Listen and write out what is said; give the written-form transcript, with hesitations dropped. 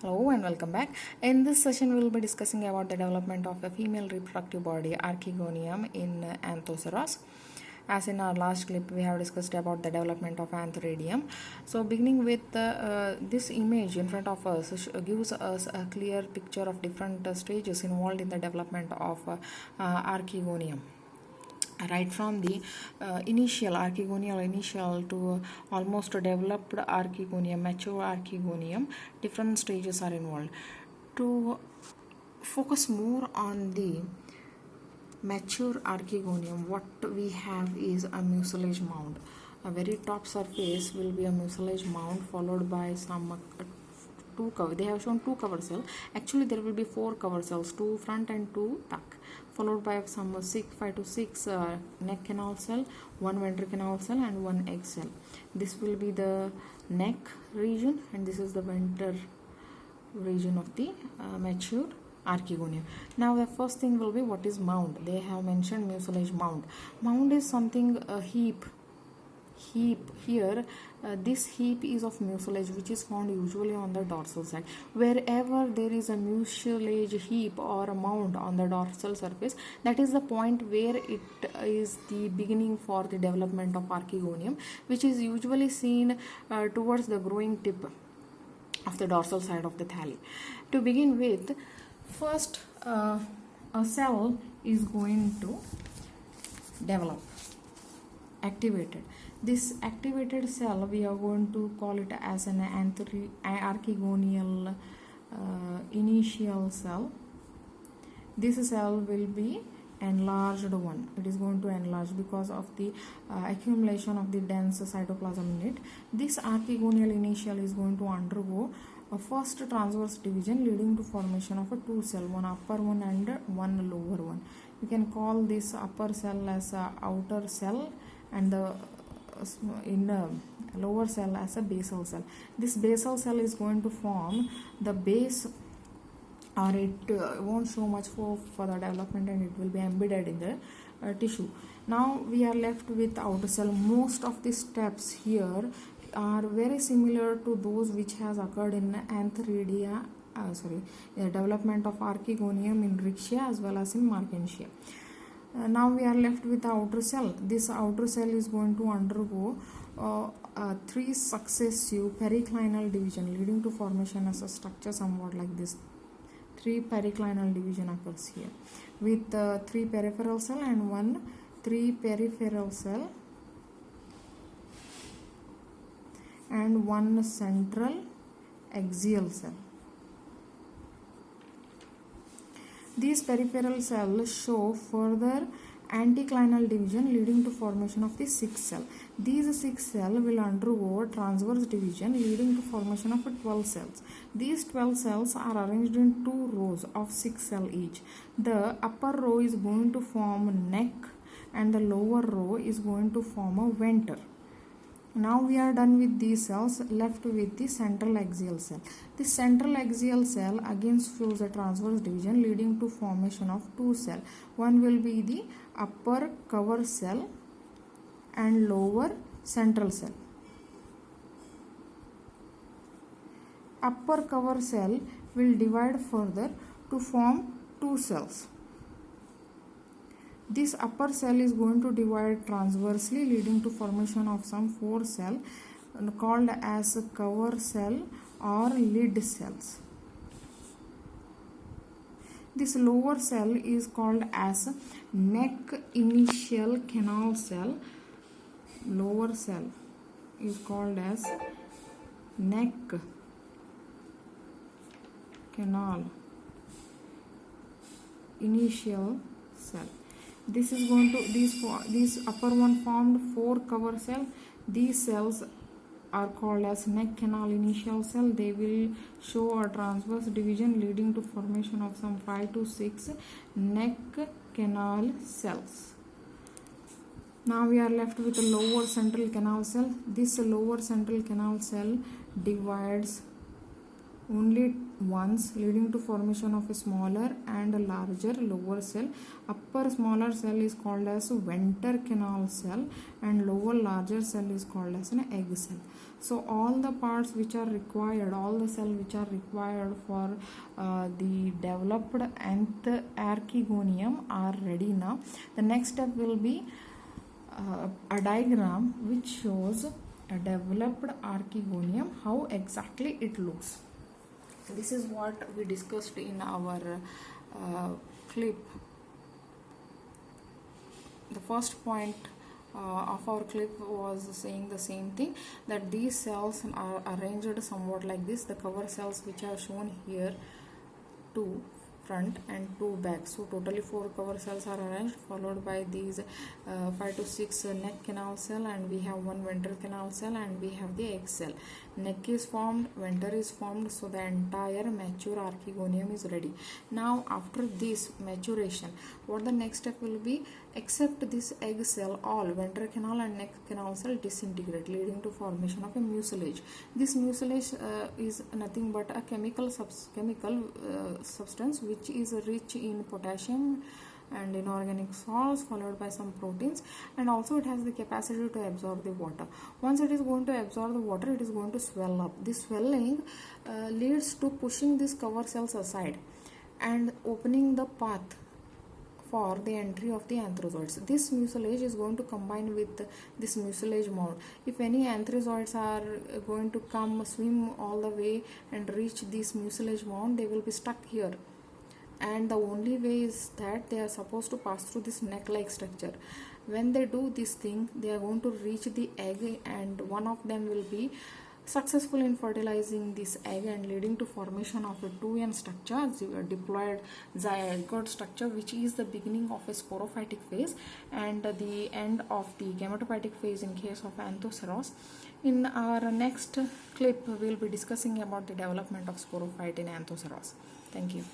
Hello and welcome back. In this session, we will be discussing about the development of a female reproductive body, Archaegonium, in Anthoceros. As in our last clip, we have discussed about the development of Anthoceros. So, beginning with this image in front of us gives us a clear picture of different stages involved in the development of Archaegonium. Right from the archegonial initial to almost developed archegonium, mature archegonium, different stages are involved. To focus more on the mature archegonium, what we have is a mucilage mound. A very top surface will be a mucilage mound, followed by some two cover. They have shown two cover cells. Actually, there will be four cover cells, two front and two back, followed by some 5 to 6 neck canal cell, one ventral canal cell, and one egg cell. This will be the neck region, and this is the ventral region of the mature archegonium. Now, the first thing will be what is mound. They have mentioned mucilage mound. Mound is something a heap here. This heap is of mucilage, which is found usually on the dorsal side. Wherever there is a mucilage heap or a mound on the dorsal surface, that is the point where it is the beginning for the development of archegonium, which is usually seen towards the growing tip of the dorsal side of the thalli. To begin with, first a cell is going to develop, activated. This activated cell, we are going to call it as an archegonial initial cell. This cell will be enlarged one. It is going to enlarge because of the accumulation of the dense cytoplasm in it. This archegonial initial is going to undergo a first transverse division leading to formation of a two cell, one upper one and one lower one. You can call this upper cell as a outer cell and the lower cell as a basal cell. This basal cell is going to form the base, or it won't show much for the development, and it will be embedded in the tissue. Now we are left with outer cell. Most of the steps here are very similar to those which has occurred in Antheridia, the development of Archaegonium in Rixia as well as in Markensia. Now we are left with the outer cell. This outer cell is going to undergo three successive periclinal division leading to formation as a structure somewhat like this. Three periclinal division occurs here with three peripheral cell and three peripheral cell and one central axial cell. These peripheral cells show further anticlinal division leading to formation of the sixth cell. These 6 cells will undergo transverse division leading to formation of 12 cells. These 12 cells are arranged in 2 rows of 6 cells each. The upper row is going to form neck and the lower row is going to form a venter. Now we are done with these cells, left with the central axial cell. This central axial cell again shows a transverse division leading to formation of 2 cells. One will be the upper cover cell and lower central cell. Upper cover cell will divide further to form 2 cells. This upper cell is going to divide transversely leading to formation of some 4 cells called as cover cell or lid cells. This lower cell is called as neck initial canal cell. Lower cell is called as neck canal initial cell. This is going to these upper one formed 4 cover cell. These cells are called as neck canal initial cell. They will show a transverse division leading to formation of some 5 to 6 neck canal cells. Now we are left with a lower central canal cell. This lower central canal cell divides only once, leading to formation of a smaller and a larger lower cell. Upper smaller cell is called as venter canal cell, and lower larger cell is called as an egg cell. So all the parts which are required, all the cells which are required for the developed Archaegonium are ready now. The next step will be a diagram which shows a developed Archaegonium, how exactly it looks. This is what we discussed in our clip. The first point of our clip was saying the same thing, that these cells are arranged somewhat like this. The cover cells which are shown here, 2 front and 2 back, so totally 4 cover cells are arranged, followed by these 5 to 6 neck canal cell, and we have 1 ventral canal cell, and we have the egg cell. Neck is formed, venter is formed, so the entire mature Archaegonium is ready. Now after this maturation, what the next step will be? Except this egg cell, all ventral canal and neck canal cell disintegrate, leading to formation of a mucilage. This mucilage is nothing but a chemical substance which is rich in potassium and inorganic salts, followed by some proteins, and also it has the capacity to absorb the water. Once it is going to absorb the water, it is going to swell up. This swelling leads to pushing these cover cells aside and opening the path for the entry of the anthrozoids. This mucilage is going to combine with this mucilage mound. If any anthrozoids are going to come, swim all the way and reach this mucilage mound, they will be stuck here, and the only way is that they are supposed to pass through this neck-like structure. When they do this thing, they are going to reach the egg, and one of them will be successful in fertilizing this egg and leading to formation of a 2N structure, diploid zygote structure, which is the beginning of a sporophytic phase and the end of the gametophytic phase in case of Anthoceros. In our next clip, we will be discussing about the development of sporophyte in Anthoceros. Thank you.